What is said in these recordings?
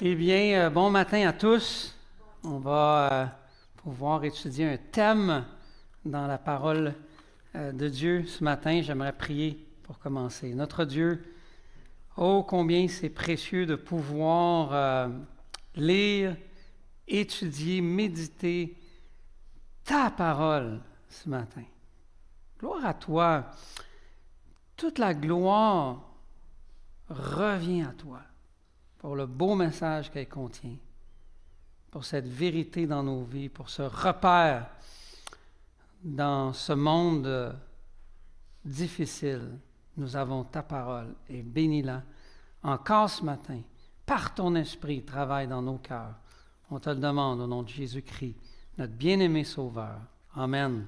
Eh bien, bon matin à tous. On va pouvoir étudier un thème dans la parole de Dieu ce matin. J'aimerais prier pour commencer. Notre Dieu, oh combien c'est précieux de pouvoir lire, étudier, méditer ta parole ce matin. Gloire à toi. Toute la gloire revient à toi pour le beau message qu'elle contient, pour cette vérité dans nos vies, pour ce repère dans ce monde difficile. Nous avons ta parole et bénis-la encore ce matin. Par ton esprit, travaille dans nos cœurs. On te le demande au nom de Jésus-Christ, notre bien-aimé Sauveur. Amen.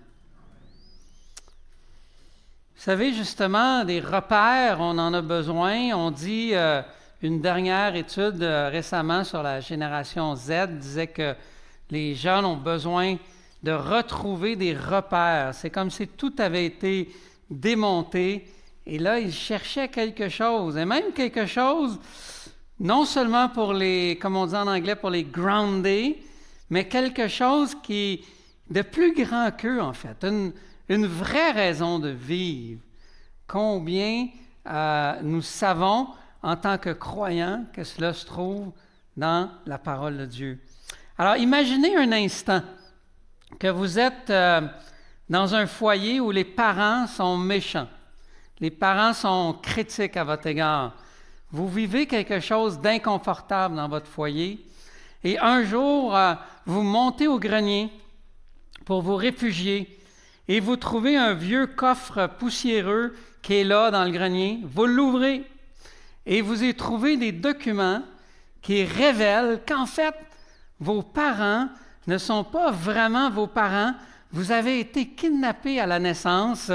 Vous savez, justement, des repères, on en a besoin. On dit... une dernière étude récemment sur la génération Z disait que les jeunes ont besoin de retrouver des repères. C'est comme si tout avait été démonté. Et là, ils cherchaient quelque chose. Et même quelque chose, non seulement pour les, comme on dit en anglais, pour les grounder, mais quelque chose qui est de plus grand qu'eux, en fait. Une vraie raison de vivre. Combien nous savons en tant que croyants, que cela se trouve dans la parole de Dieu. Alors, imaginez un instant que vous êtes dans un foyer où les parents sont méchants. Les parents sont critiques à votre égard. Vous vivez quelque chose d'inconfortable dans votre foyer et un jour, vous montez au grenier pour vous réfugier et vous trouvez un vieux coffre poussiéreux qui est là dans le grenier. Vous l'ouvrez. Et vous y trouvez des documents qui révèlent qu'en fait, vos parents ne sont pas vraiment vos parents. Vous avez été kidnappés à la naissance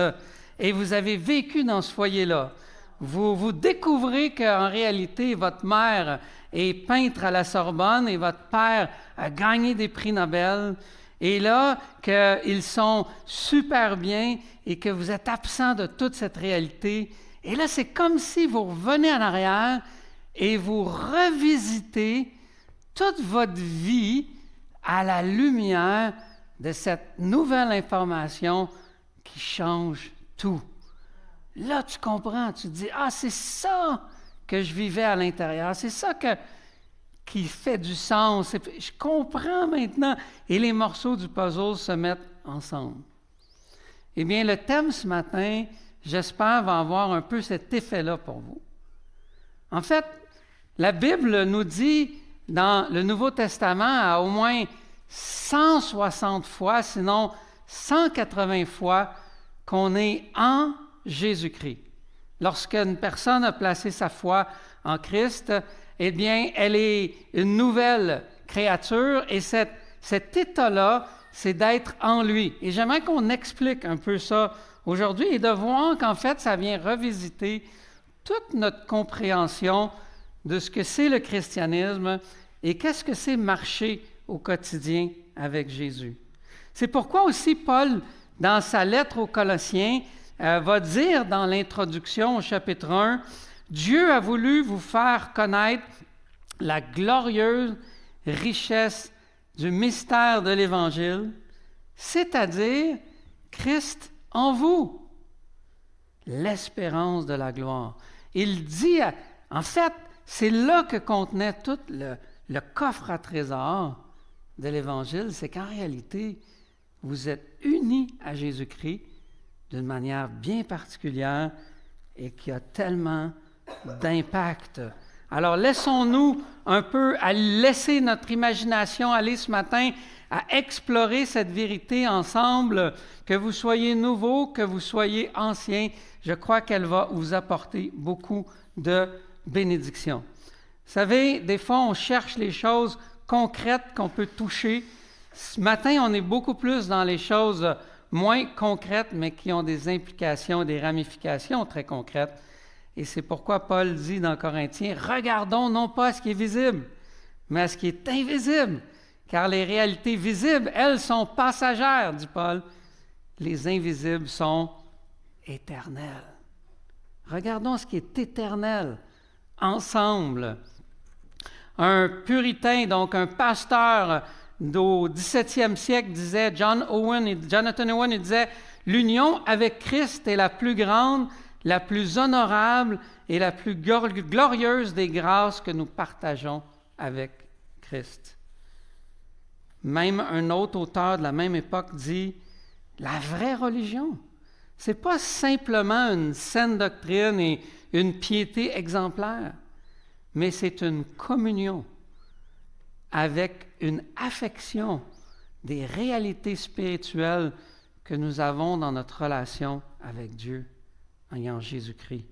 et vous avez vécu dans ce foyer-là. Vous découvrez qu'en réalité, votre mère est peintre à la Sorbonne et votre père a gagné des prix Nobel. Et là, qu'ils sont super bien et que vous êtes absent de toute cette réalité. Et là, c'est comme si vous revenez en arrière et vous revisitez toute votre vie à la lumière de cette nouvelle information qui change tout. Là, tu comprends, tu te dis, ah, c'est ça que je vivais à l'intérieur, c'est ça qui fait du sens. Je comprends maintenant. Et les morceaux du puzzle se mettent ensemble. Eh bien, le thème ce matin, j'espère, va avoir un peu cet effet-là pour vous. En fait, la Bible nous dit dans le Nouveau Testament à au moins 160 fois, sinon 180 fois, qu'on est en Jésus-Christ. Lorsqu'une personne a placé sa foi en Christ, eh bien, elle est une nouvelle créature et cet état-là, c'est d'être en lui. Et j'aimerais qu'on explique un peu ça aujourd'hui et de voir qu'en fait, ça vient revisiter toute notre compréhension de ce que c'est le christianisme et qu'est-ce que c'est marcher au quotidien avec Jésus. C'est pourquoi aussi Paul, dans sa lettre aux Colossiens, va dire dans l'introduction au chapitre 1, « Dieu a voulu vous faire connaître la glorieuse richesse du mystère de l'Évangile, c'est-à-dire Christ en vous, l'espérance de la gloire. » Il dit, en fait, c'est là que contenait tout le coffre à trésor de l'Évangile, c'est qu'en réalité, vous êtes unis à Jésus-Christ d'une manière bien particulière et qui a tellement d'impact. Alors, laissons-nous un peu à laisser notre imagination aller ce matin à explorer cette vérité ensemble, que vous soyez nouveau, que vous soyez ancien. Je crois qu'elle va vous apporter beaucoup de bénédictions. Vous savez, des fois, on cherche les choses concrètes qu'on peut toucher. Ce matin, on est beaucoup plus dans les choses moins concrètes, mais qui ont des implications, des ramifications très concrètes. Et c'est pourquoi Paul dit dans Corinthiens, « Regardons non pas à ce qui est visible, mais à ce qui est invisible. Car les réalités visibles, elles, sont passagères, dit Paul. Les invisibles sont éternelles. » Regardons ce qui est éternel ensemble. Un puritain, donc un pasteur au 17e siècle disait, Jonathan Owen, il disait, l'union avec Christ est la plus grande, la plus honorable et la plus glorieuse des grâces que nous partageons avec Christ. Même un autre auteur de la même époque dit, la vraie religion, ce n'est pas simplement une saine doctrine et une piété exemplaire, mais c'est une communion avec une affection des réalités spirituelles que nous avons dans notre relation avec Dieu en Jésus-Christ.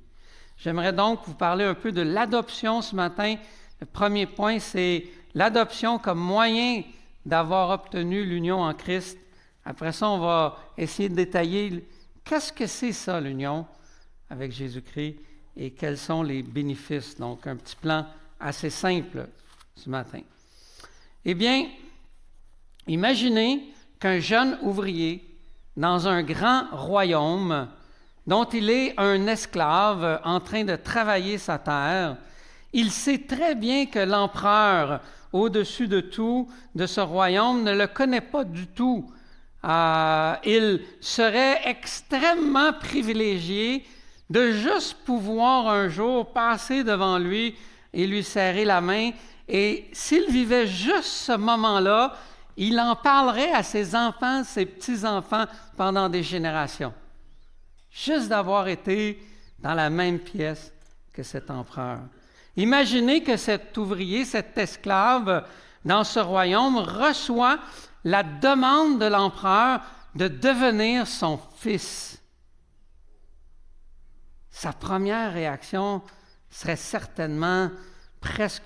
J'aimerais donc vous parler un peu de l'adoption ce matin. Le premier point, c'est l'adoption comme moyen d'avoir obtenu l'union en Christ. Après ça, on va essayer de détailler qu'est-ce que c'est ça, l'union avec Jésus-Christ, et quels sont les bénéfices. Donc, un petit plan assez simple ce matin. Eh bien, imaginez qu'un jeune ouvrier dans un grand royaume dont il est un esclave en train de travailler sa terre, il sait très bien que l'empereur, au-dessus de tout, de ce royaume, ne le connaît pas du tout. Il serait extrêmement privilégié de juste pouvoir un jour passer devant lui et lui serrer la main. Et s'il vivait juste ce moment-là, il en parlerait à ses enfants, ses petits-enfants pendant des générations. Juste d'avoir été dans la même pièce que cet empereur. Imaginez que cet ouvrier, cet esclave dans ce royaume reçoit la demande de l'empereur de devenir son fils. Sa première réaction serait certainement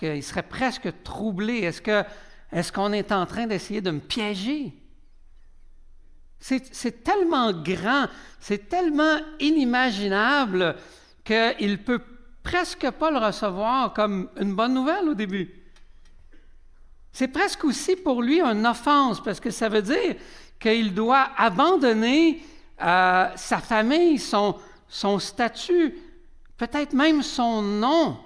il serait presque troublé. Est-ce qu'on est en train d'essayer de me piéger? C'est tellement grand, c'est tellement inimaginable qu'il ne peut presque pas le recevoir comme une bonne nouvelle au début. C'est presque aussi pour lui une offense, parce que ça veut dire qu'il doit abandonner sa famille, son statut, peut-être même son nom,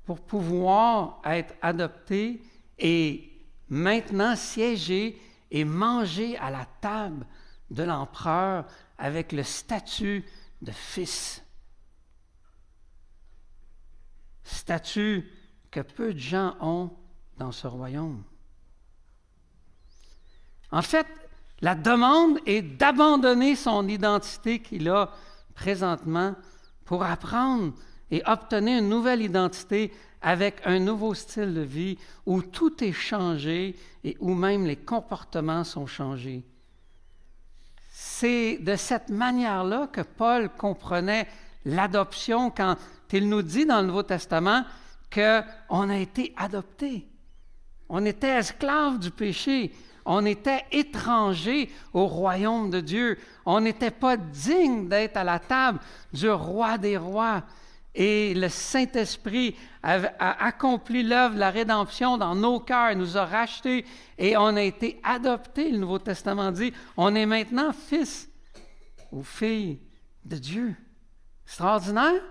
pour pouvoir être adopté et maintenant siéger et manger à la table de l'empereur avec le statut de fils. Statut que peu de gens ont dans ce royaume. En fait, la demande est d'abandonner son identité qu'il a présentement pour apprendre et obtenir une nouvelle identité avec un nouveau style de vie où tout est changé et où même les comportements sont changés. C'est de cette manière-là que Paul comprenait l'adoption quand il nous dit dans le Nouveau Testament qu'on a été adoptés. On était esclaves du péché. On était étrangers au royaume de Dieu. On n'était pas dignes d'être à la table du roi des rois. Et le Saint-Esprit a accompli l'œuvre de la rédemption dans nos cœurs, nous a rachetés et on a été adoptés. Le Nouveau Testament dit, on est maintenant fils ou filles de Dieu. Extraordinaire.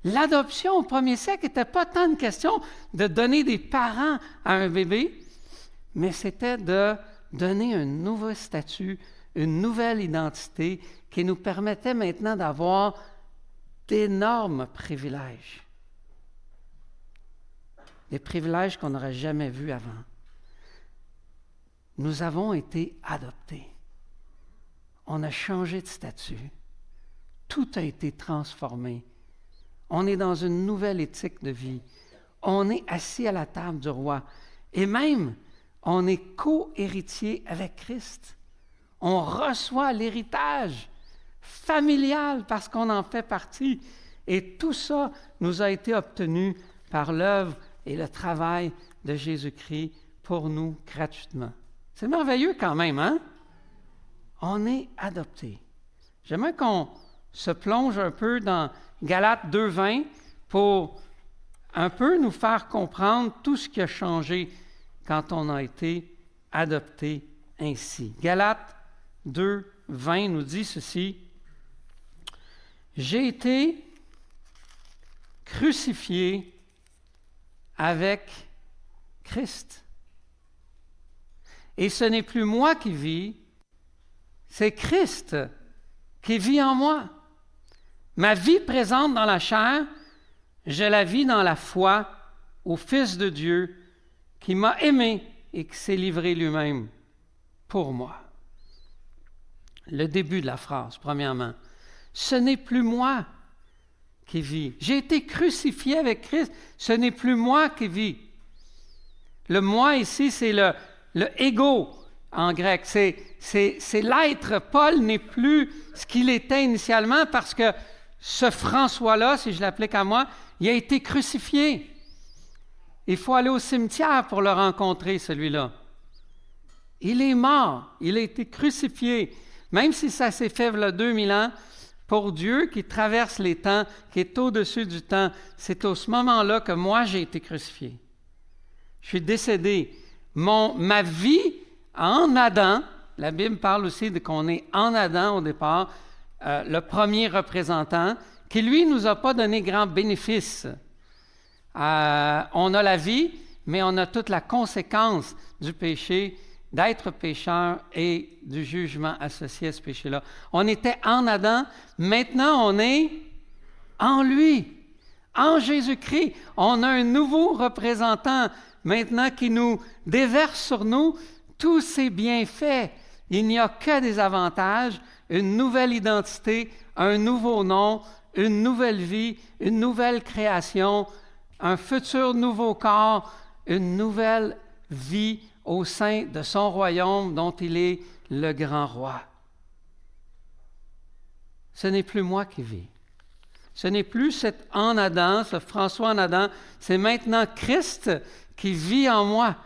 L'adoption au premier siècle n'était pas tant une question de donner des parents à un bébé, mais c'était de donner un nouveau statut, une nouvelle identité qui nous permettait maintenant d'avoir d'énormes privilèges. Des privilèges qu'on n'aurait jamais vus avant. Nous avons été adoptés. On a changé de statut. Tout a été transformé. On est dans une nouvelle éthique de vie. On est assis à la table du roi. Et même, on est co-héritier avec Christ. On reçoit l'héritage familial parce qu'on en fait partie. Et tout ça nous a été obtenu par l'œuvre et le travail de Jésus-Christ pour nous gratuitement. C'est merveilleux quand même, hein? On est adoptés. J'aimerais qu'on se plonge un peu dans Galates 2:20 pour un peu nous faire comprendre tout ce qui a changé quand on a été adopté ainsi. Galates 2:20 nous dit ceci. J'ai été crucifié avec Christ. Et ce n'est plus moi qui vis, c'est Christ qui vit en moi. Ma vie présente dans la chair, je la vis dans la foi au Fils de Dieu qui m'a aimé et qui s'est livré lui-même pour moi. Le début de la phrase, premièrement. Ce n'est plus moi qui vis. J'ai été crucifié avec Christ. Ce n'est plus moi qui vis. Le moi ici, c'est le ego en grec. C'est l'être. Paul n'est plus ce qu'il était initialement parce que ce François-là, si je l'applique à moi, il a été crucifié. Il faut aller au cimetière pour le rencontrer, celui-là. Il est mort. Il a été crucifié. Même si ça s'est fait il y a 2000 ans, pour Dieu qui traverse les temps, qui est au-dessus du temps, c'est à ce moment-là que moi, j'ai été crucifié. Je suis décédé. Ma vie en Adam, la Bible parle aussi de qu'on est en Adam au départ, le premier représentant, qui lui nous a pas donné grand bénéfice. On a la vie, mais on a toute la conséquence du péché, d'être pécheur et du jugement associé à ce péché-là. On était en Adam, maintenant on est en lui, en Jésus-Christ. On a un nouveau représentant maintenant qui nous déverse sur nous tous ses bienfaits. Il n'y a que des avantages, une nouvelle identité, un nouveau nom, une nouvelle vie, une nouvelle création, un futur nouveau corps, une nouvelle vie au sein de son royaume dont il est le grand roi. Ce n'est plus moi qui vis. Ce n'est plus cet en Adam, ce François en Adam, c'est maintenant Christ qui vit en moi.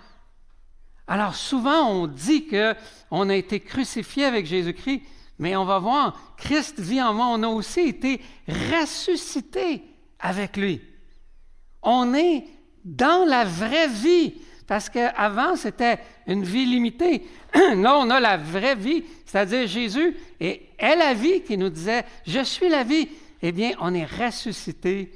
Alors souvent on dit qu'on a été crucifié avec Jésus-Christ, mais on va voir, Christ vit en moi, on a aussi été ressuscité avec lui. On est dans la vraie vie. Parce qu'avant, c'était une vie limitée. Là, on a la vraie vie, c'est-à-dire Jésus est la vie qui nous disait « Je suis la vie ». Eh bien, on est ressuscité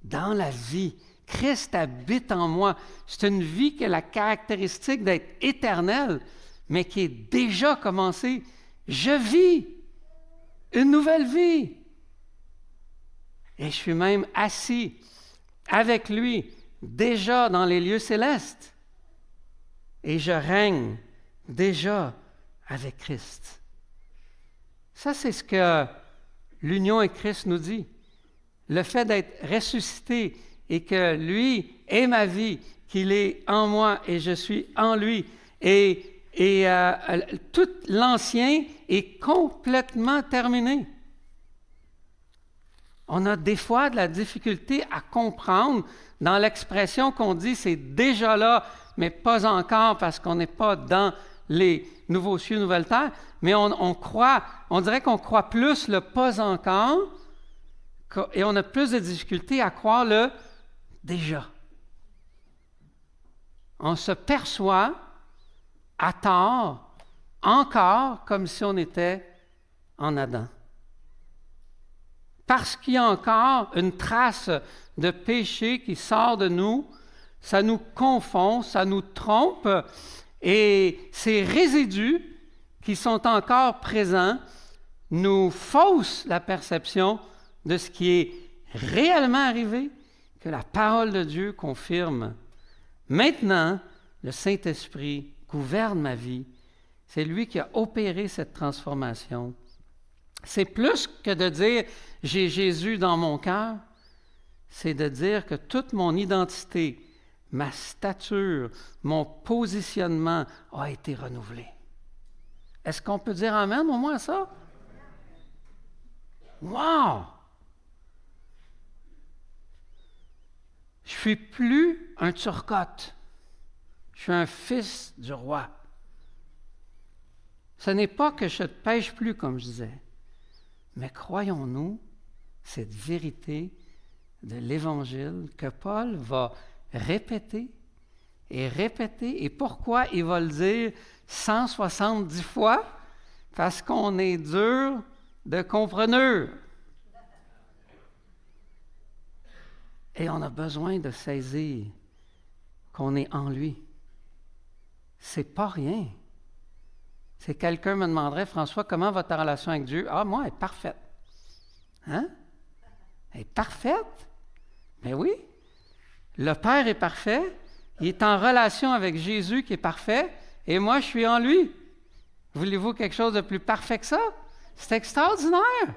dans la vie. Christ habite en moi. C'est une vie qui a la caractéristique d'être éternelle, mais qui est déjà commencée. Je vis une nouvelle vie. Et je suis même assis avec lui, déjà dans les lieux célestes. Et je règne déjà avec Christ. Ça, c'est ce que l'union avec Christ nous dit. Le fait d'être ressuscité et que lui est ma vie, qu'il est en moi et je suis en lui. Et tout l'ancien est complètement terminé. On a des fois de la difficulté à comprendre dans l'expression qu'on dit « c'est déjà là », mais pas encore parce qu'on n'est pas dans les nouveaux cieux, nouvelles terres. Mais on dirait qu'on croit plus le pas encore et on a plus de difficulté à croire le déjà. On se perçoit à tort encore comme si on était en Adam. Parce qu'il y a encore une trace de péché qui sort de nous, ça nous confond, ça nous trompe, et ces résidus qui sont encore présents nous faussent la perception de ce qui est réellement arrivé, que la parole de Dieu confirme. Maintenant, le Saint-Esprit gouverne ma vie. C'est lui qui a opéré cette transformation. C'est plus que de dire « j'ai Jésus dans mon cœur », c'est de dire que toute mon identité, ma stature, mon positionnement a été renouvelé. Est-ce qu'on peut dire amen au moins à ça? Wow! Je ne suis plus un Turcotte. Je suis un fils du roi. Ce n'est pas que je ne pêche plus, comme je disais, mais croyons-nous cette vérité de l'Évangile que Paul va répéter et répéter. Et pourquoi il va le dire 170 fois? Parce qu'on est dur de compreneur. Et on a besoin de saisir qu'on est en lui. C'est pas rien. Si quelqu'un me demanderait, François, comment va ta relation avec Dieu? Ah, moi, elle est parfaite. Hein? Elle est parfaite? Mais oui. Le Père est parfait. Il est en relation avec Jésus qui est parfait. Et moi, je suis en lui. Voulez-vous quelque chose de plus parfait que ça? C'est extraordinaire.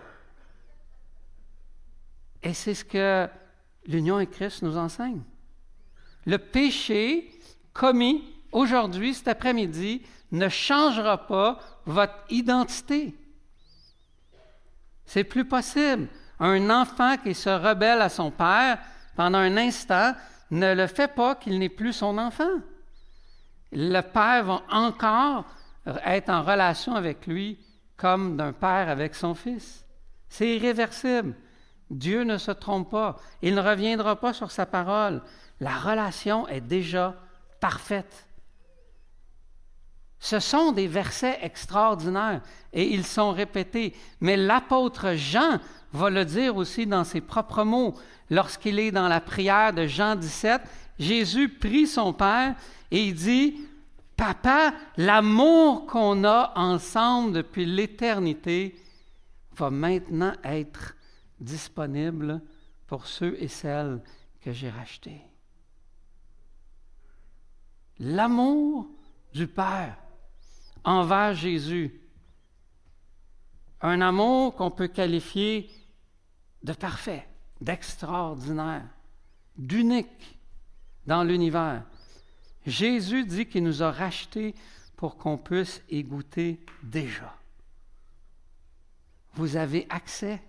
Et c'est ce que l'union avec Christ nous enseigne. Le péché commis aujourd'hui, cet après-midi, ne changera pas votre identité. C'est plus possible. Un enfant qui se rebelle à son père, pendant un instant, ne le fait pas qu'il n'est plus son enfant. Le père va encore être en relation avec lui comme d'un père avec son fils. C'est irréversible. Dieu ne se trompe pas. Il ne reviendra pas sur sa parole. La relation est déjà parfaite. Ce sont des versets extraordinaires et ils sont répétés. Mais l'apôtre Jean va le dire aussi dans ses propres mots. Lorsqu'il est dans la prière de Jean 17, Jésus prie son Père et il dit « Papa, l'amour qu'on a ensemble depuis l'éternité va maintenant être disponible pour ceux et celles que j'ai rachetés. » L'amour du Père envers Jésus, un amour qu'on peut qualifier de parfait, d'extraordinaire, d'unique dans l'univers. Jésus dit qu'il nous a rachetés pour qu'on puisse y goûter déjà. Vous avez accès,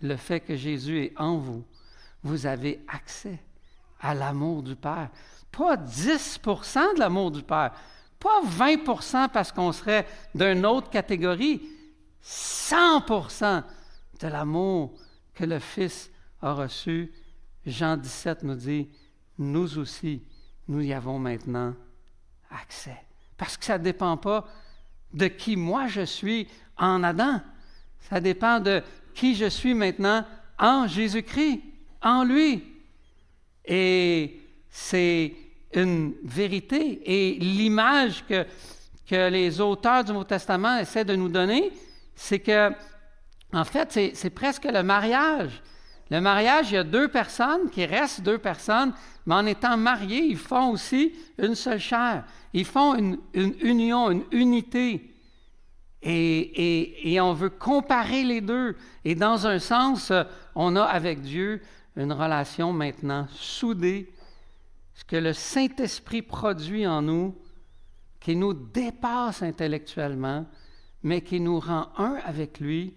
le fait que Jésus est en vous, vous avez accès à l'amour du Père. Pas 10% de l'amour du Père, pas 20% parce qu'on serait d'une autre catégorie, 100% de l'amour que le Fils a reçu. Jean 17 nous dit, nous aussi, nous y avons maintenant accès. Parce que ça ne dépend pas de qui moi je suis en Adam. Ça dépend de qui je suis maintenant en Jésus-Christ, en lui. Et c'est une vérité. Et l'image que les auteurs du Nouveau Testament essaient de nous donner, c'est que, en fait, c'est presque le mariage. Le mariage, il y a deux personnes qui restent deux personnes, mais en étant mariés, ils font aussi une seule chair. Ils font une union, une unité. Et on veut comparer les deux. Et dans un sens, on a avec Dieu une relation maintenant soudée, ce que le Saint-Esprit produit en nous, qui nous dépasse intellectuellement, mais qui nous rend un avec lui,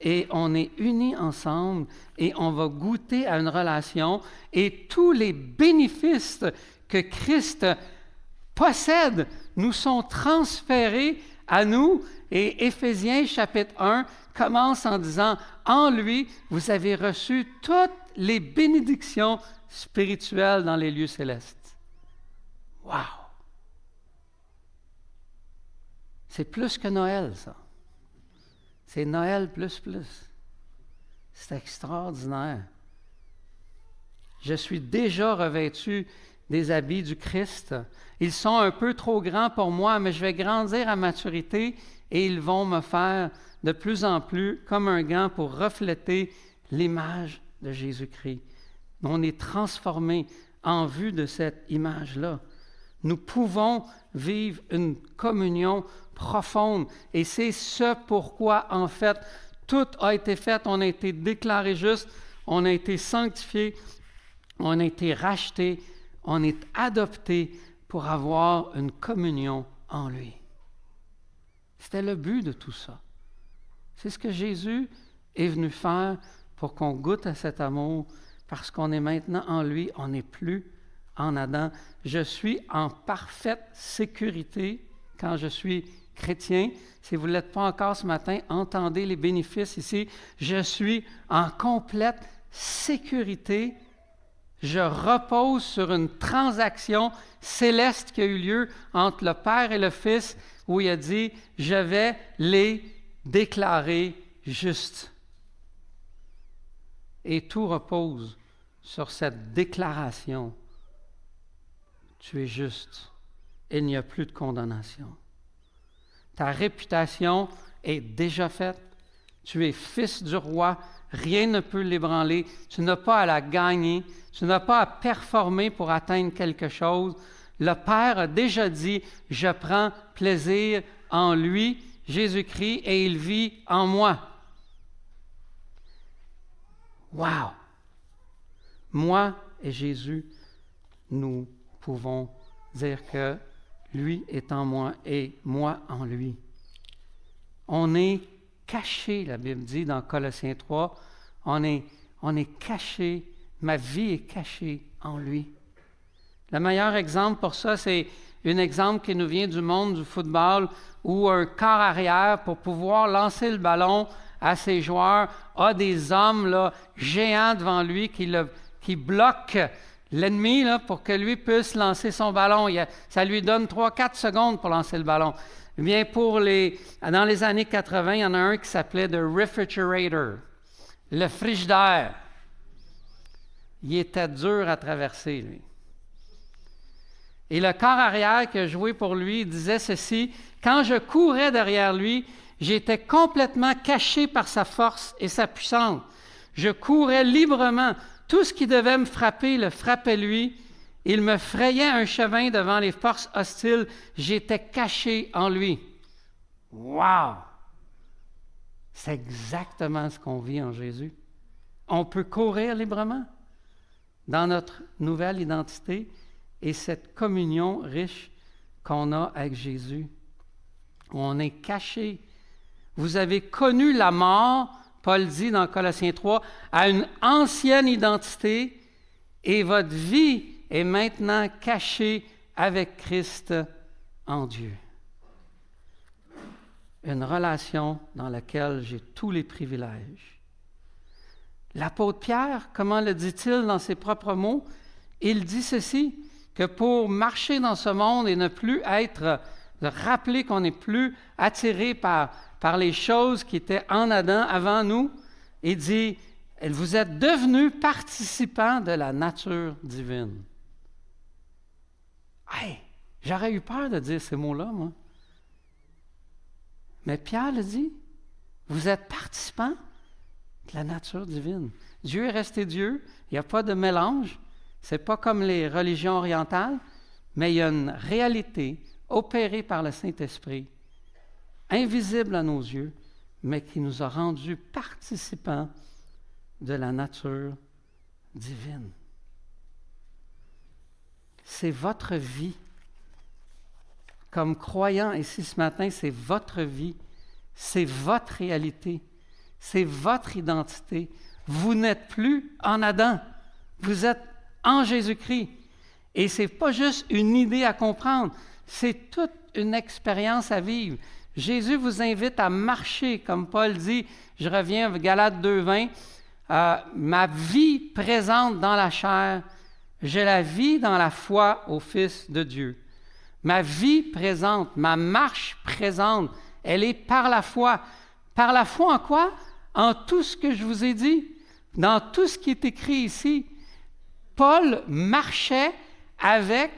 et on est unis ensemble, et on va goûter à une relation, et tous les bénéfices que Christ possède nous sont transférés à nous. Et Éphésiens chapitre 1 commence en disant, « En lui, vous avez reçu toutes les bénédictions spirituelles dans les lieux célestes. » Wow! C'est plus que Noël, ça. C'est Noël plus plus. C'est extraordinaire. Je suis déjà revêtu des habits du Christ. Ils sont un peu trop grands pour moi, mais je vais grandir à maturité et ils vont me faire de plus en plus comme un gant pour refléter l'image de Jésus-Christ. On est transformé en vue de cette image-là. Nous pouvons vivre une communion profonde et c'est ce pourquoi, en fait, tout a été fait. On a été déclaré juste, on a été sanctifié, on a été racheté, on est adopté pour avoir une communion en lui. C'était le but de tout ça. C'est ce que Jésus est venu faire pour qu'on goûte à cet amour, parce qu'on est maintenant en lui, on n'est plus en Adam. Je suis en parfaite sécurité quand je suis chrétien. Si vous ne l'êtes pas encore ce matin, entendez les bénéfices ici. Je suis en complète sécurité. Je repose sur une transaction céleste qui a eu lieu entre le Père et le Fils, où il a dit, je vais les déclarer justes. Et tout repose sur cette déclaration tu es juste. Il n'y a plus de condamnation. Ta réputation est déjà faite. Tu es fils du roi. Rien ne peut l'ébranler. Tu n'as pas à la gagner. Tu n'as pas à performer pour atteindre quelque chose. Le Père a déjà dit, je prends plaisir en lui, Jésus-Christ, et il vit en moi. Wow! Moi et Jésus, nous pouvons dire que lui est en moi et moi en lui. On est caché, la Bible dit dans Colossiens 3, on est caché, ma vie est cachée en lui. Le meilleur exemple pour ça, c'est un exemple qui nous vient du monde du football où un quart arrière, pour pouvoir lancer le ballon à ses joueurs, a des hommes là, géants devant lui qui bloquent l'ennemi là, pour que lui puisse lancer son ballon. Ça lui donne 3-4 secondes pour lancer le ballon. Eh bien, dans les années 80, il y en a un qui s'appelait The Refrigerator, le frigidaire. Il était dur à traverser, lui. Et le corps arrière qui a joué pour lui disait ceci, « Quand je courais derrière lui, j'étais complètement caché par sa force et sa puissance. Je courais librement. Tout ce qui devait me frapper le frappait lui. Il me frayait un chemin devant les forces hostiles. J'étais caché en lui. » Wow! C'est exactement ce qu'on vit en Jésus. On peut courir librement dans notre nouvelle identité et cette communion riche qu'on a avec Jésus. On est caché. Vous avez connu la mort, Paul dit dans Colossiens 3, à une ancienne identité et votre vie est maintenant cachée avec Christ en Dieu. Une relation dans laquelle j'ai tous les privilèges. L'apôtre Pierre, comment le dit-il dans ses propres mots? Il dit ceci, que pour marcher dans ce monde et ne plus être, rappeler qu'on n'est plus attiré par les choses qui étaient en Adam avant nous, il dit, vous êtes devenus participants de la nature divine. Hey, j'aurais eu peur de dire ces mots-là, moi. Mais Pierre le dit, vous êtes participants de la nature divine. Dieu est resté Dieu, il n'y a pas de mélange. Ce n'est pas comme les religions orientales, mais il y a une réalité opérée par le Saint-Esprit, invisible à nos yeux, mais qui nous a rendus participants de la nature divine. C'est votre vie. Comme croyant ici ce matin, c'est votre vie, c'est votre réalité, c'est votre identité. Vous n'êtes plus en Adam, vous êtes en Jésus-Christ. Et ce n'est pas juste une idée à comprendre, c'est toute une expérience à vivre. Jésus vous invite à marcher, comme Paul dit, je reviens à Galates 2:20, ma vie présente dans la chair, je la vis dans la foi au Fils de Dieu. Ma vie présente, ma marche présente, elle est par la foi. Par la foi en quoi? En tout ce que je vous ai dit, dans tout ce qui est écrit ici. Paul marchait avec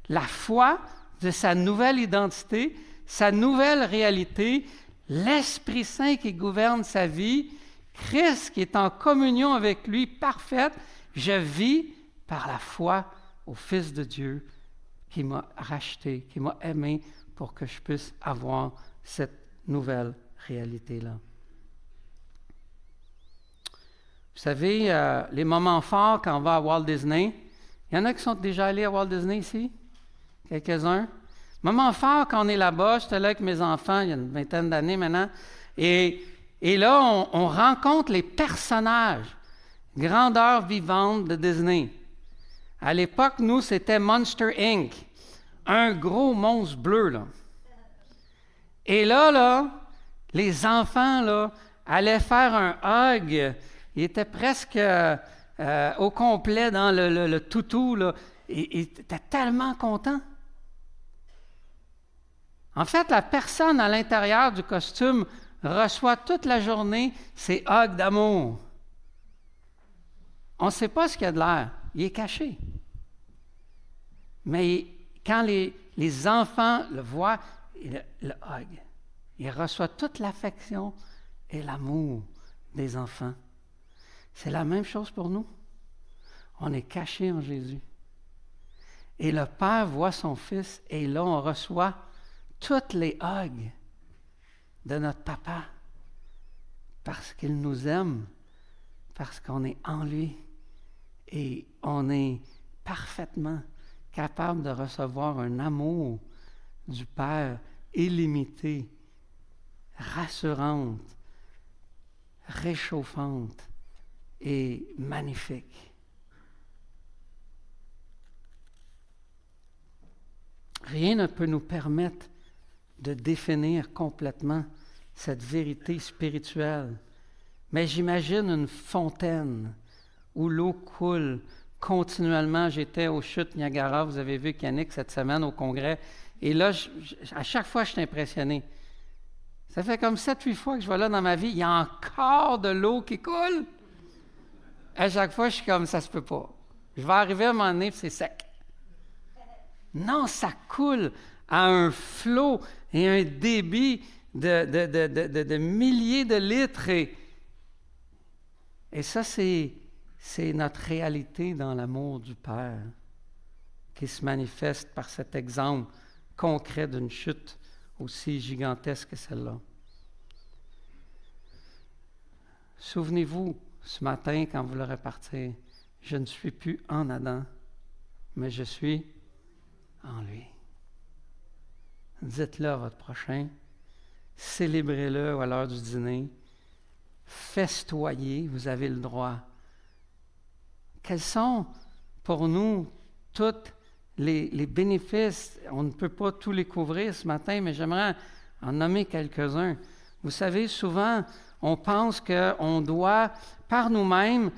la foi de sa nouvelle identité, sa nouvelle réalité, l'Esprit Saint qui gouverne sa vie, Christ qui est en communion avec lui parfaite. Je vis par la foi au Fils de Dieu qui m'a racheté, qui m'a aimé pour que je puisse avoir cette nouvelle réalité-là. Vous savez, les moments forts quand on va à Walt Disney, il y en a qui sont déjà allés à Walt Disney ici? Quelques-uns? Moment fort quand on est là-bas, j'étais là avec mes enfants il y a une vingtaine d'années maintenant, et là, on rencontre les personnages, grandeur vivante de Disney. À l'époque, nous, c'était Monster Inc., un gros monstre bleu, là. Et là, les enfants, là, allaient faire un hug. Ils étaient presque au complet dans le toutou, là. Ils étaient tellement contents. En fait, la personne à l'intérieur du costume reçoit toute la journée ces hugs d'amour. On ne sait pas ce qu'il y a de l'air. Il est caché. Mais quand les enfants le voient, ils le hug. Il reçoit toute l'affection et l'amour des enfants. C'est la même chose pour nous. On est caché en Jésus. Et le Père voit son Fils et là, on reçoit toutes les hugs de notre Papa parce qu'il nous aime, parce qu'on est en lui et on est parfaitement capable de recevoir un amour du Père illimité, rassurante, réchauffante et magnifique. Rien ne peut nous permettre de définir complètement cette vérité spirituelle. Mais j'imagine une fontaine où l'eau coule continuellement. J'étais aux chutes Niagara, vous avez vu Yannick cette semaine au congrès. Et là, à chaque fois, je suis impressionné. Ça fait comme 7-8 fois que je vais là dans ma vie, il y a encore de l'eau qui coule. À chaque fois, je suis comme, ça se peut pas. Je vais arriver à un moment donné, et c'est sec. Non, ça coule à un flot et un débit de milliers de litres. Et ça, c'est notre réalité dans l'amour du Père qui se manifeste par cet exemple concret d'une chute aussi gigantesque que celle-là. Souvenez-vous, ce matin, quand vous l'aurez partir, je ne suis plus en Adam, mais je suis en lui. Dites-le à votre prochain, célébrez-le à l'heure du dîner, festoyez, vous avez le droit. Quels sont pour nous tous les bénéfices? On ne peut pas tous les couvrir ce matin, mais j'aimerais en nommer quelques-uns. Vous savez, souvent, on pense qu'on doit, par nous-mêmes,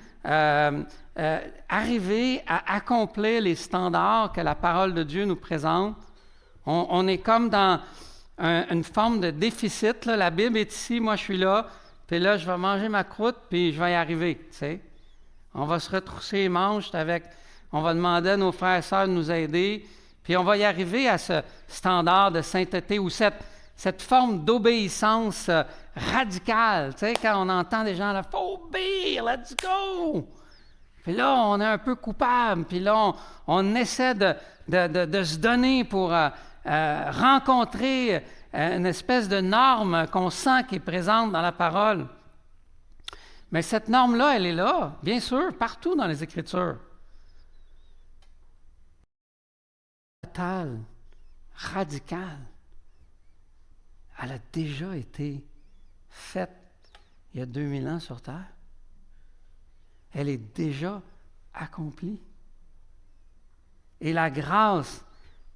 arriver à accomplir les standards que la parole de Dieu nous présente. On est comme dans une forme de déficit. Là. La Bible est ici, moi je suis là, puis là je vais manger ma croûte, puis je vais y arriver. Tu sais. On va se retrousser les manches on va demander à nos frères et sœurs de nous aider, puis on va y arriver à ce standard de sainteté ou cette forme d'obéissance radicale. Tu sais, quand on entend des gens là, « Faut obéir, let's go! » Puis là, on est un peu coupable, puis là, on essaie de se donner pour rencontrer une espèce de norme qu'on sent qui est présente dans la parole. Mais cette norme-là, elle est là, bien sûr, partout dans les Écritures. Totale, radicale, elle a déjà été faite il y a 2000 ans sur Terre. Elle est déjà accomplie. Et la grâce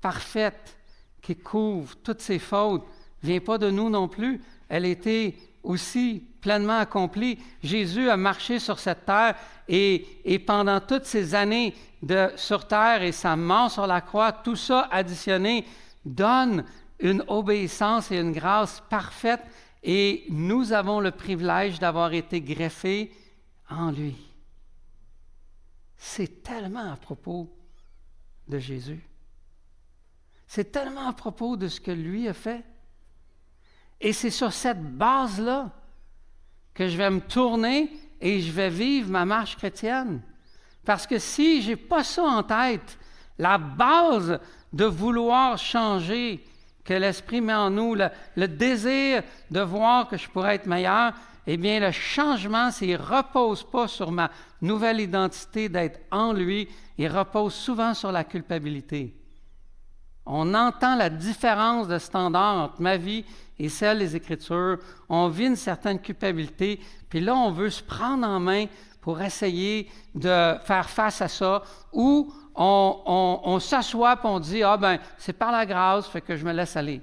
parfaite qui couvre toutes ces fautes ne vient pas de nous non plus. Elle a été aussi pleinement accomplie. Jésus a marché sur cette terre et pendant toutes ces années sur terre et sa mort sur la croix, tout ça additionné donne une obéissance et une grâce parfaite et nous avons le privilège d'avoir été greffés en lui. C'est tellement à propos de Jésus. C'est tellement à propos de ce que lui a fait. Et c'est sur cette base-là que je vais me tourner et je vais vivre ma marche chrétienne. Parce que si je n'ai pas ça en tête, la base de vouloir changer, que l'Esprit met en nous, le désir de voir que je pourrais être meilleur, eh bien, le changement, s'il ne repose pas sur ma nouvelle identité d'être en lui, il repose souvent sur la culpabilité. On entend la différence de standard entre ma vie et celle des Écritures. On vit une certaine culpabilité, puis là, on veut se prendre en main pour essayer de faire face à ça, ou on s'assoit et on dit « Ah ben, c'est par la grâce, fait que je me laisse aller. »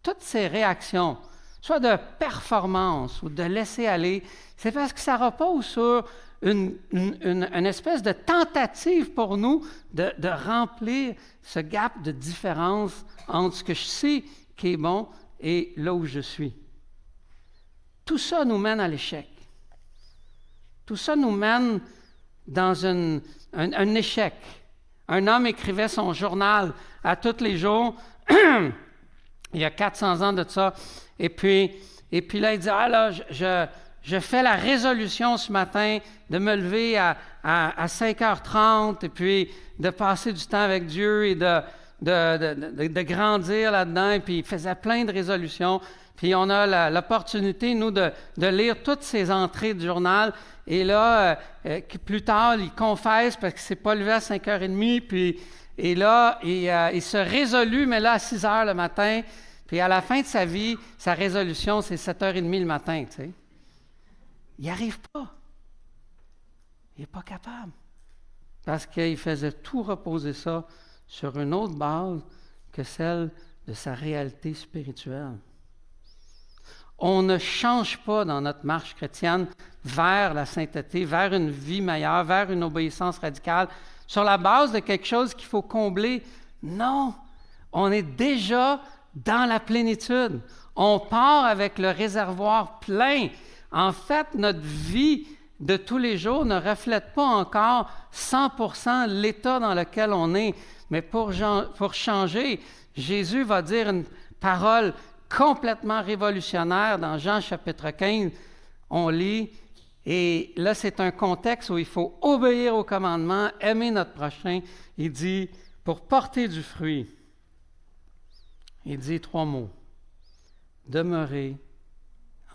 Toutes ces réactions, soit de performance ou de laisser aller, c'est parce que ça repose sur une espèce de tentative pour nous de remplir ce gap de différence entre ce que je sais qui est bon et là où je suis. Tout ça nous mène à l'échec. Tout ça nous mène dans un échec, Un homme écrivait son journal à tous les jours. Il y a 400 ans de ça. Et puis là, il dit, ah là, je fais la résolution ce matin de me lever à 5h30 et puis de passer du temps avec Dieu et de grandir là-dedans. Et puis il faisait plein de résolutions. Puis on a l'opportunité, nous, de lire toutes ces entrées du journal. Et là, plus tard, il confesse parce qu'il ne s'est pas levé à 5h30. Et là, il se résolut, mais là, à 6h le matin. Puis à la fin de sa vie, sa résolution, c'est 7h30 le matin, tu sais. Il n'y arrive pas. Il n'est pas capable. Parce qu'il faisait tout reposer ça sur une autre base que celle de sa réalité spirituelle. On ne change pas dans notre marche chrétienne vers la sainteté, vers une vie meilleure, vers une obéissance radicale, sur la base de quelque chose qu'il faut combler. Non, on est déjà dans la plénitude. On part avec le réservoir plein. En fait, notre vie de tous les jours ne reflète pas encore 100% l'état dans lequel on est. Mais pour changer, Jésus va dire une parole complètement révolutionnaire dans Jean chapitre 15. On lit, et là c'est un contexte où il faut obéir aux commandements, aimer notre prochain. Il dit, pour porter du fruit, il dit 3 mots. Demeurez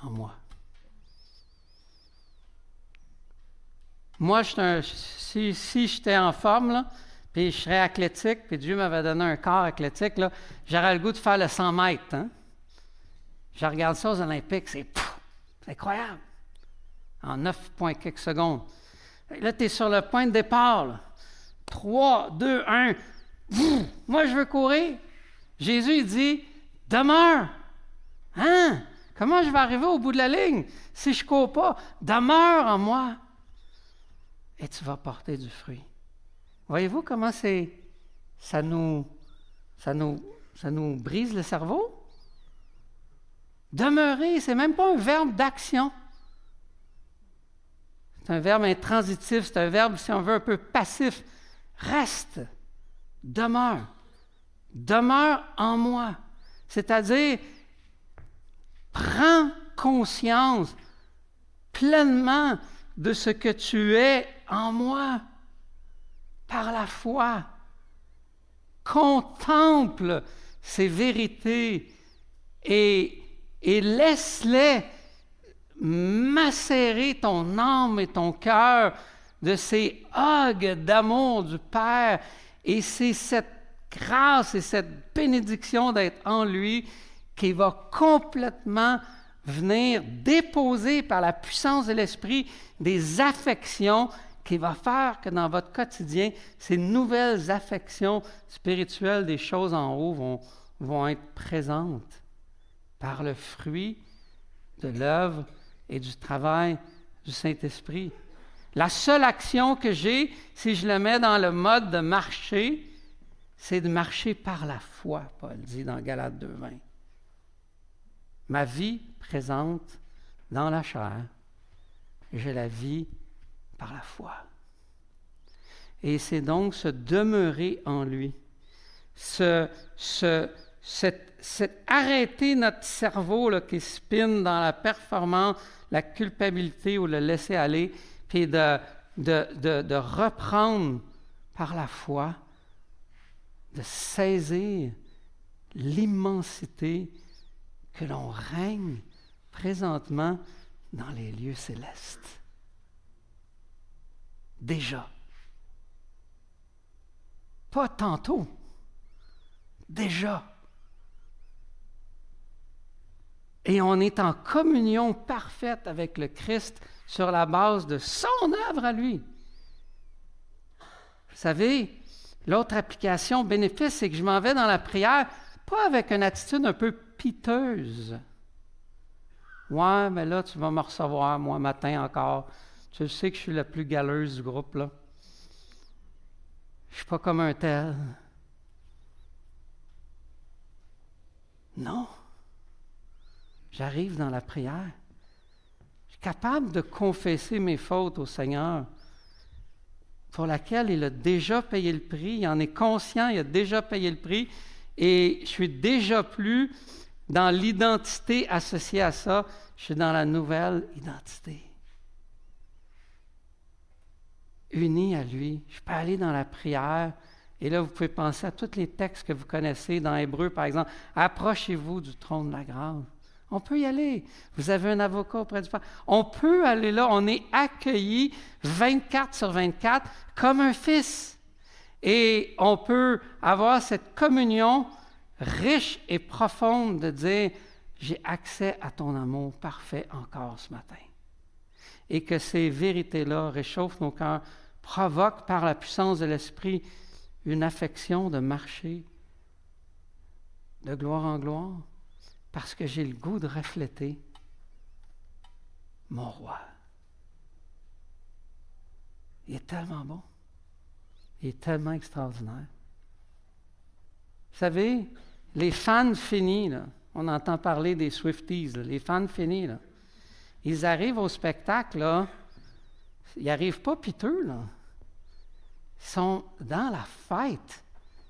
en moi. Moi, si j'étais en forme, là, puis je serais athlétique, puis Dieu m'avait donné un corps athlétique, là, j'aurais le goût de faire le 100 mètres. Hein? Je regarde ça aux Olympiques, c'est incroyable. En 9 points quelques secondes. Et là, tu es sur le point de départ. Là. 3, 2, 1. Moi, je veux courir. Jésus, il dit, demeure. Hein? Comment je vais arriver au bout de la ligne si je ne cours pas? Demeure en moi. Et tu vas porter du fruit. Voyez-vous comment ça nous brise le cerveau? Demeurer, c'est même pas un verbe d'action. C'est un verbe intransitif, c'est un verbe, si on veut, un peu passif. Reste, demeure. Demeure en moi. C'est-à-dire, prends conscience pleinement de ce que tu es en moi, par la foi. Contemple ces vérités et laisse-les macérer ton âme et ton cœur de ces hugs d'amour du Père. Et c'est cette grâce et cette bénédiction d'être en lui qui va complètement venir déposer par la puissance de l'Esprit des affections qui va faire que dans votre quotidien, ces nouvelles affections spirituelles des choses en haut vont être présentes par le fruit de l'œuvre et du travail du Saint-Esprit. La seule action que j'ai, si je le mets dans le mode de marcher, c'est de marcher par la foi, Paul dit dans Galates 2:20. Ma vie présente dans la chair, je la vis par la foi. Et c'est donc se demeurer en lui, arrêter notre cerveau là, qui spinne dans la performance, la culpabilité ou le laisser aller, puis de reprendre par la foi, de saisir l'immensité que l'on règne présentement dans les lieux célestes. Déjà. Pas tantôt. Déjà. Et on est en communion parfaite avec le Christ sur la base de son œuvre à lui. Vous savez, l'autre application, bénéfice, c'est que je m'en vais dans la prière, pas avec une attitude un peu piteuse. Ouais, mais là, tu vas me recevoir, moi, matin encore. Tu sais que je suis la plus galeuse du groupe, là. Je ne suis pas comme un tel. Non. J'arrive dans la prière. Je suis capable de confesser mes fautes au Seigneur. pour laquelle il a déjà payé le prix, il en est conscient, il a déjà payé le prix, et je suis déjà plus dans l'identité associée à ça, je suis dans la nouvelle identité. Uni à lui, je peux aller dans la prière, et là vous pouvez penser à tous les textes que vous connaissez dans Hébreux, par exemple, approchez-vous du trône de la grâce. On peut y aller. Vous avez un avocat auprès du Père. On peut aller là. On est accueilli 24/24 comme un fils. Et on peut avoir cette communion riche et profonde de dire, j'ai accès à ton amour parfait encore ce matin. Et que ces vérités-là réchauffent nos cœurs, provoquent par la puissance de l'Esprit une affection de marcher de gloire en gloire. Parce que j'ai le goût de refléter mon roi. Il est tellement bon. Il est tellement extraordinaire. Vous savez, les fans finis, là, on entend parler des Swifties, là, les fans finis, là, ils arrivent au spectacle, là, ils n'arrivent pas piteux, là. Ils sont dans la fête.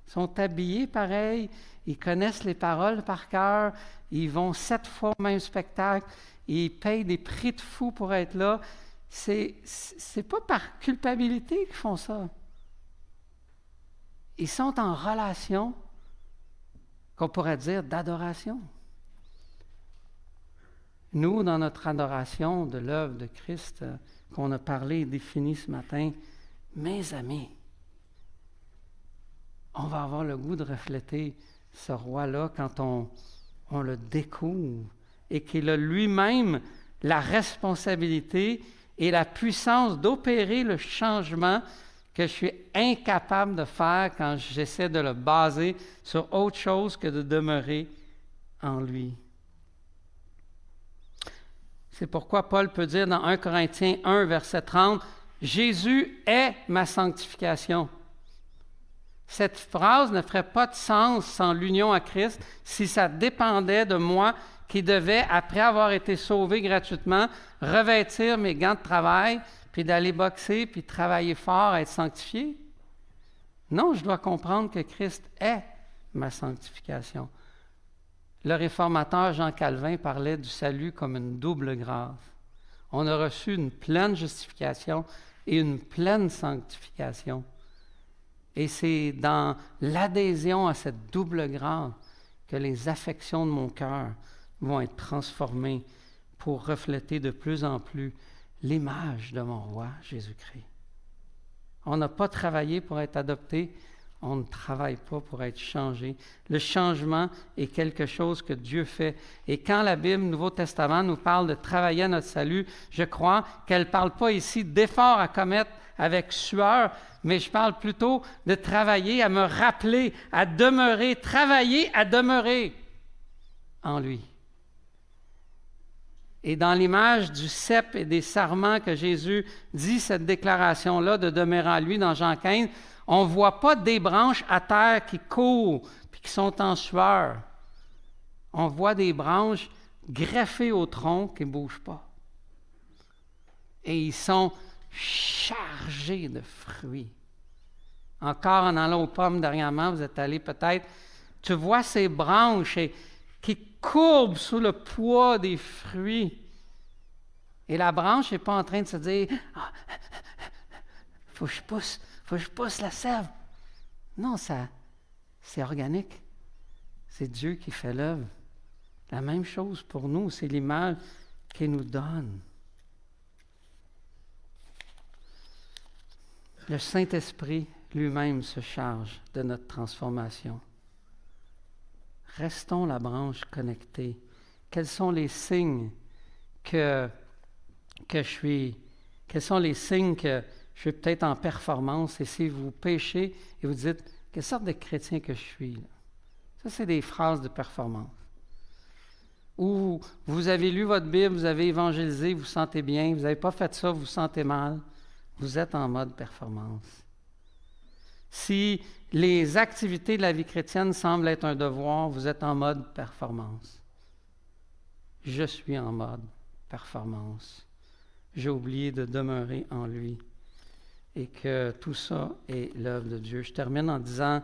Ils sont habillés pareil, ils connaissent les paroles par cœur, ils vont 7 fois au même spectacle, ils payent des prix de fou pour être là. C'est pas par culpabilité qu'ils font ça. Ils sont en relation, qu'on pourrait dire, d'adoration. Nous, dans notre adoration de l'œuvre de Christ qu'on a parlé et défini ce matin, mes amis, on va avoir le goût de refléter ce roi-là quand on le découvre et qu'il a lui-même la responsabilité et la puissance d'opérer le changement que je suis incapable de faire quand j'essaie de le baser sur autre chose que de demeurer en lui. C'est pourquoi Paul peut dire dans 1 Corinthiens 1, verset 30, « Jésus est ma sanctification ». Cette phrase ne ferait pas de sens sans l'union à Christ si ça dépendait de moi qui devais, après avoir été sauvé gratuitement, revêtir mes gants de travail, puis d'aller boxer, puis travailler fort à être sanctifié. Non, je dois comprendre que Christ est ma sanctification. Le réformateur Jean Calvin parlait du salut comme une double grâce. On a reçu une pleine justification et une pleine sanctification. Et c'est dans l'adhésion à cette double grâce que les affections de mon cœur vont être transformées pour refléter de plus en plus l'image de mon roi Jésus-Christ. On n'a pas travaillé pour être adopté, on ne travaille pas pour être changé. Le changement est quelque chose que Dieu fait. Et quand la Bible, le Nouveau Testament, nous parle de travailler à notre salut, je crois qu'elle ne parle pas ici d'efforts à commettre avec sueur, mais je parle plutôt de travailler, à me rappeler, à demeurer, travailler à demeurer en lui. Et dans l'image du cep et des sarments que Jésus dit cette déclaration-là de demeurer en lui dans Jean 15, on ne voit pas des branches à terre qui courent et qui sont en sueur. On voit des branches greffées au tronc qui ne bougent pas. Et ils sont chargés de fruits. Encore en allant aux pommes dernièrement, vous êtes allé peut-être, tu vois ces branches qui courbent sous le poids des fruits. Et la branche n'est pas en train de se dire faut que je pousse la sève. Non, c'est organique. C'est Dieu qui fait l'œuvre. La même chose pour nous, c'est l'image qu'il nous donne. Le Saint-Esprit lui-même se charge de notre transformation. Restons la branche connectée. Quels sont les signes que je suis peut-être en performance? Et si vous péchez et vous dites, quelle sorte de chrétien que je suis? Là? Ça, c'est des phrases de performance. Ou vous avez lu votre Bible, vous avez évangélisé, vous vous sentez bien, vous n'avez pas fait ça, vous vous sentez mal. Vous êtes en mode performance. Si les activités de la vie chrétienne semblent être un devoir, vous êtes en mode performance. Je suis en mode performance. J'ai oublié de demeurer en lui. et que tout ça est l'œuvre de Dieu. Je termine en disant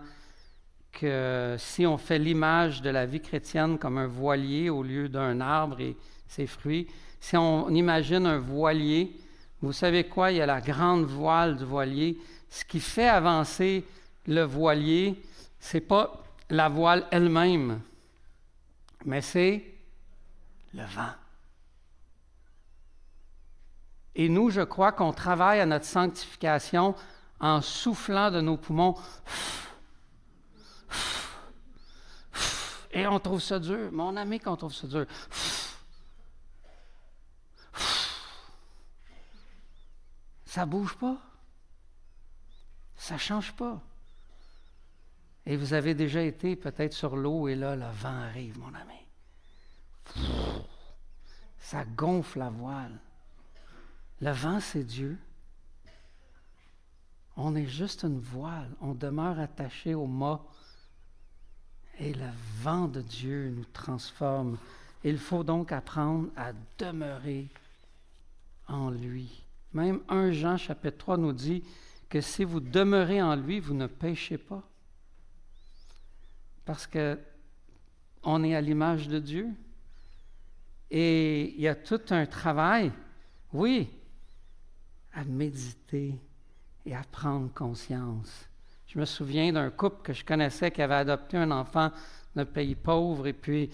que si on fait l'image de la vie chrétienne comme un voilier au lieu d'un arbre et ses fruits, si on imagine un voilier, vous savez quoi? Il y a la grande voile du voilier. Ce qui fait avancer le voilier, ce n'est pas la voile elle-même, mais c'est le vent. Et nous, je crois qu'on travaille à notre sanctification en soufflant de nos poumons. Et on trouve ça dur. Mon ami, qu'on trouve ça dur. Ça ne bouge pas. Ça ne change pas. Et vous avez déjà été peut-être sur l'eau et là, le vent arrive, mon ami. Ça gonfle la voile. Le vent, c'est Dieu. On est juste une voile. On demeure attaché au mât. Et le vent de Dieu nous transforme. Il faut donc apprendre à demeurer en lui. Même 1 Jean chapitre 3 nous dit que si vous demeurez en lui, vous ne péchez pas. Parce qu'on est à l'image de Dieu. Et il y a tout un travail, oui, à méditer et à prendre conscience. Je me souviens d'un couple que je connaissais qui avait adopté un enfant d'un pays pauvre, et puis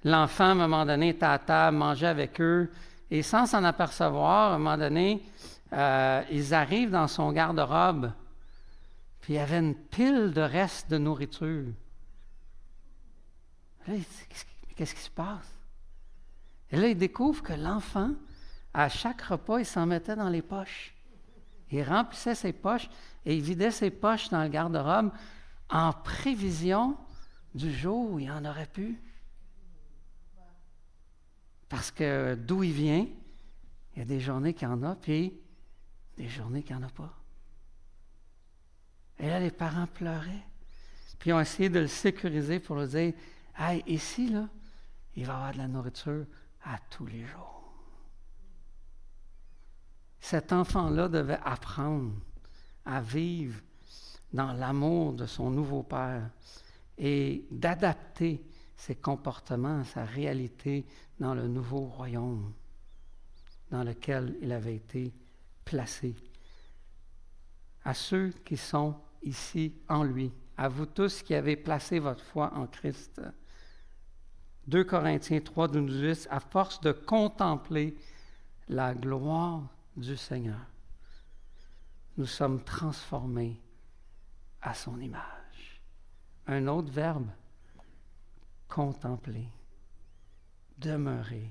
l'enfant, à un moment donné, était à table, mangeait avec eux, et sans s'en apercevoir, à un moment donné, ils arrivent dans son garde-robe, puis il y avait une pile de restes de nourriture. Là, qu'est-ce qui se passe? Et là, il découvre que l'enfant, à chaque repas, il s'en mettait dans les poches. Il remplissait ses poches et il vidait ses poches dans le garde-robe en prévision du jour où il en aurait plus. Parce que d'où il vient, il y a des journées qu'il y en a, puis des journées qu'il n'y en a pas. Et là, les parents pleuraient. Puis ils ont essayé de le sécuriser pour lui dire, « Hey, ici, là, il va y avoir de la nourriture à tous les jours. » Cet enfant-là devait apprendre à vivre dans l'amour de son nouveau père et d'adapter ses comportements, sa réalité dans le nouveau royaume dans lequel il avait été placé. À ceux qui sont ici en lui, à vous tous qui avez placé votre foi en Christ. 2 Corinthiens 3, 12, à force de contempler la gloire du Seigneur, nous sommes transformés à son image. Un autre verbe, contempler, demeurer,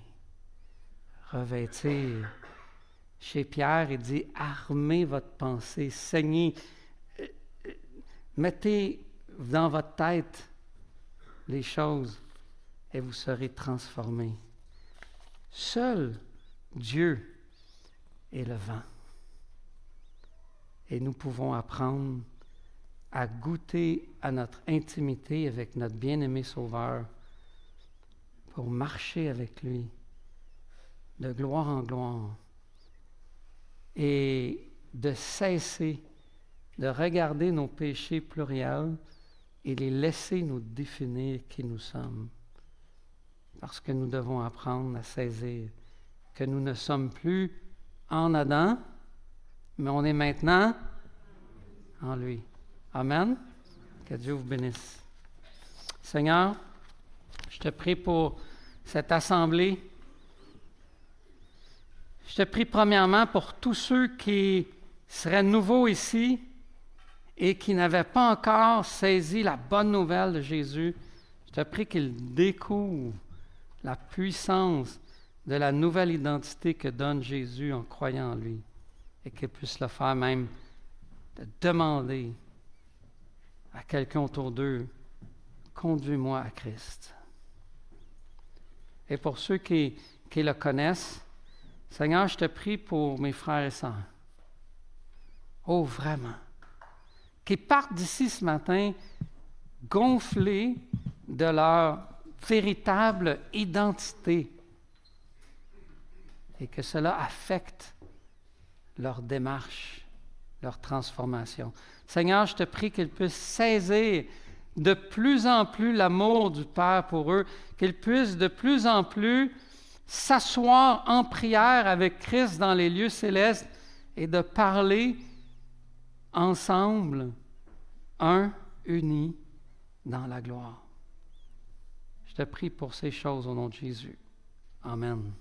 revêtir. Chez Pierre, il dit, armez votre pensée, saignez, mettez dans votre tête les choses et vous serez transformés. Seul Dieu est le vent. Et nous pouvons apprendre à goûter à notre intimité avec notre bien-aimé Sauveur pour marcher avec lui de gloire en gloire et de cesser de regarder nos péchés pluriels et les laisser nous définir qui nous sommes. Parce que nous devons apprendre à saisir que nous ne sommes plus en Adam, mais on est maintenant en lui. Amen. Que Dieu vous bénisse. Seigneur, je te prie pour cette assemblée. Je te prie premièrement pour tous ceux qui seraient nouveaux ici et qui n'avaient pas encore saisi la bonne nouvelle de Jésus. Je te prie qu'ils découvrent la puissance de la nouvelle identité que donne Jésus en croyant en lui et qu'ils puissent le faire même de demander à quelqu'un autour d'eux, conduis-moi à Christ. Et pour ceux qui le connaissent, Seigneur, je te prie pour mes frères et sœurs. Oh, vraiment. Qui partent d'ici ce matin gonflés de leur véritable identité et que cela affecte leur démarche leur transformation. Seigneur, je te prie qu'ils puissent saisir de plus en plus l'amour du Père pour eux, qu'ils puissent de plus en plus s'asseoir en prière avec Christ dans les lieux célestes et de parler ensemble, unis dans la gloire. Je te prie pour ces choses au nom de Jésus. Amen.